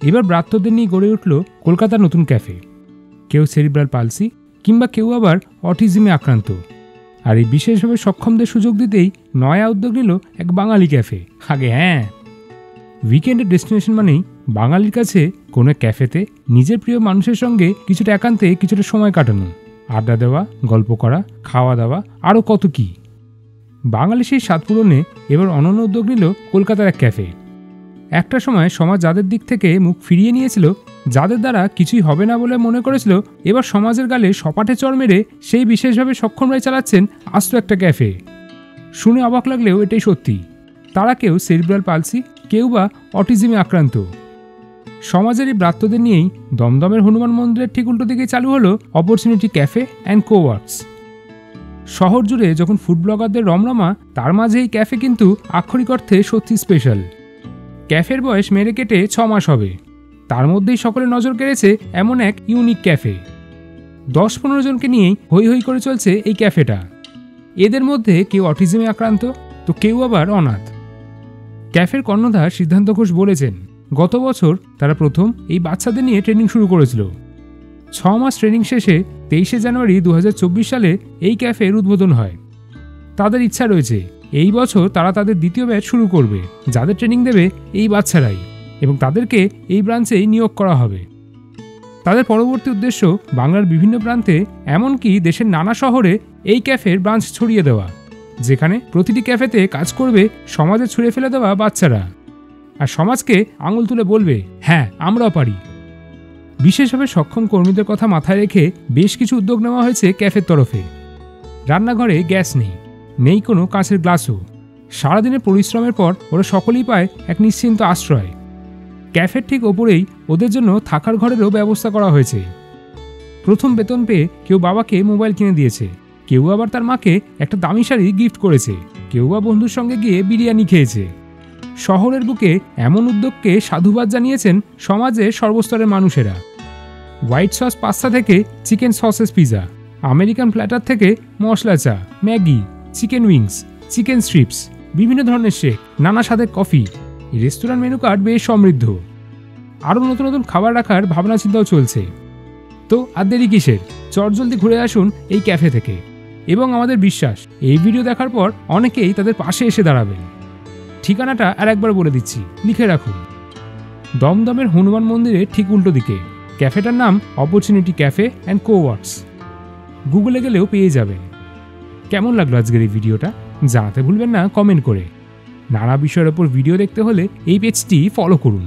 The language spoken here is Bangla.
এবার ব্রাত্যদের নিয়ে গড়ে উঠল কলকাতার নতুন ক্যাফে। কেউ সেরিব্রাল পালসি কিংবা কেউ আবার অটিজমে আক্রান্ত। আর এই বিশেষভাবে সক্ষমদের সুযোগ দিতেই নয়া উদ্যোগ নিল এক বাঙালি ক্যাফে। আগে হ্যাঁ, উইকেন্ডের ডেস্টিনেশন মানেই বাঙালির কাছে কোনো ক্যাফেতে নিজের প্রিয় মানুষের সঙ্গে কিছুটা একান্তে কিছুটা সময় কাটানো, আড্ডা দেওয়া, গল্প করা, খাওয়া দাওয়া, আরও কত কি। বাঙালি সেই স্বাদ পূরণে এবার অনন্য উদ্যোগ নিল কলকাতার এক ক্যাফে। একটা সময় সমাজ যাদের দিক থেকে মুখ ফিরিয়ে নিয়েছিল, যাদের দ্বারা কিছুই হবে না বলে মনে করেছিল, এবার সমাজের গালে সপাটে চড় মেরে সেই বিশেষভাবে সক্ষমরাই চালাচ্ছেন আস্ত একটা ক্যাফে। শুনে অবাক লাগলেও এটাই সত্যি। তারা কেউ সেরিব্রাল পালসি, কেউ বা অটিজমে আক্রান্ত। সমাজের এই ব্রাত্যদের নিয়েই দমদমের হনুমান মন্দিরের ঠিক উল্টো দিকে চালু হলো অপরচুনিটি ক্যাফে অ্যান্ড কোওয়ার্কস। শহর জুড়ে যখন ফুড ব্লগারদের রমরমা, তার মাঝে এই ক্যাফে কিন্তু আক্ষরিক অর্থে সত্যি স্পেশাল। ক্যাফের বয়স মেরে কেটে 6 মাস হবে। তার মধ্যেই সকলে নজর কেড়েছে এমন এক ইউনিক ক্যাফে। 10-15 জনকে নিয়েই হৈ হৈ করে চলছে এই ক্যাফেটা। এদের মধ্যে কেউ অটিজমে আক্রান্ত, তো কেউ আবার অনাথ। ক্যাফের কর্ণধার সিদ্ধান্ত ঘোষ বলেছেন, গত বছর তারা প্রথম এই বাচ্চাদের নিয়ে ট্রেনিং শুরু করেছিল। 6 মাস ট্রেনিং শেষে 23শে জানুয়ারি 2024 সালে এই ক্যাফের উদ্বোধন হয়। তাদের ইচ্ছা রয়েছে এই বছর তারা তাদের দ্বিতীয় ব্যাচ শুরু করবে, যাদের ট্রেনিং দেবে এই বাচ্চারাই, এবং তাদেরকে এই ব্রাঞ্চেই নিয়োগ করা হবে। তাদের পরবর্তী উদ্দেশ্য বাংলার বিভিন্ন প্রান্তে, এমনকি দেশের নানা শহরে এই ক্যাফের ব্রাঞ্চ ছড়িয়ে দেওয়া, যেখানে প্রতিটি ক্যাফেতে কাজ করবে সমাজে ছুঁড়ে ফেলে দেওয়া বাচ্চারা, আর সমাজকে আঙুল তুলে বলবে, হ্যাঁ আমরাও পারি। বিশেষভাবে সক্ষম কর্মীদের কথা মাথায় রেখে বেশ কিছু উদ্যোগ নেওয়া হয়েছে ক্যাফের তরফে। রান্নাঘরে গ্যাস নেই, নেই কোনো কাঁচের গ্লাসও। সারাদিনের পরিশ্রমের পর ওরা সকলেই পায় এক নিশ্চিন্ত আশ্রয়। ক্যাফের ঠিক ওপরেই ওদের জন্য থাকার ঘরেরও ব্যবস্থা করা হয়েছে। প্রথম বেতন পেয়ে কেউ বাবাকে মোবাইল কিনে দিয়েছে, কেউ আবার তার মাকে একটা দামি শাড়ি গিফট করেছে, কেউ বা বন্ধুর সঙ্গে গিয়ে বিরিয়ানি খেয়েছে। শহরের বুকে এমন উদ্যোগকে সাধুবাদ জানিয়েছেন সমাজের সর্বস্তরের মানুষেরা। হোয়াইট সস পাস্তা থেকে chicken sausages pizza, American platter থেকে মশলা চা, Maggi, chicken wings, chicken strips, বিভিন্ন ধরনের শেক, নানা স্বাদের কফি। এই রেস্তোরাঁর মেনু কার্ড বেশ সমৃদ্ধ। আরও নতুন নতুন খাবার রাখার ভাবনা চিন্তাও চলছে। তো আর দেরি কিসের, চটজলদি ঘুরে আসুন এই ক্যাফে থেকে। এবং আমাদের বিশ্বাস, এই ভিডিও দেখার পর অনেকেই তাদের পাশে এসে দাঁড়াবেন। ঠিকানাটা আর একবার বলে দিচ্ছি, লিখে রাখুন। দমদমের হনুমান মন্দিরের ঠিক উল্টো দিকে। ক্যাফেটার নাম অপরচুনিটি ক্যাফে অ্যান্ড কোওয়ার্কস। গুগলে গেলেও পেয়ে যাবেন। কেমন লাগলো আজকের এই ভিডিওটা জানাতে ভুলবেন না কমেন্ট করে। নানা বিষয়ের ওপর ভিডিও দেখতে হলে এই পেজটি ফলো করুন।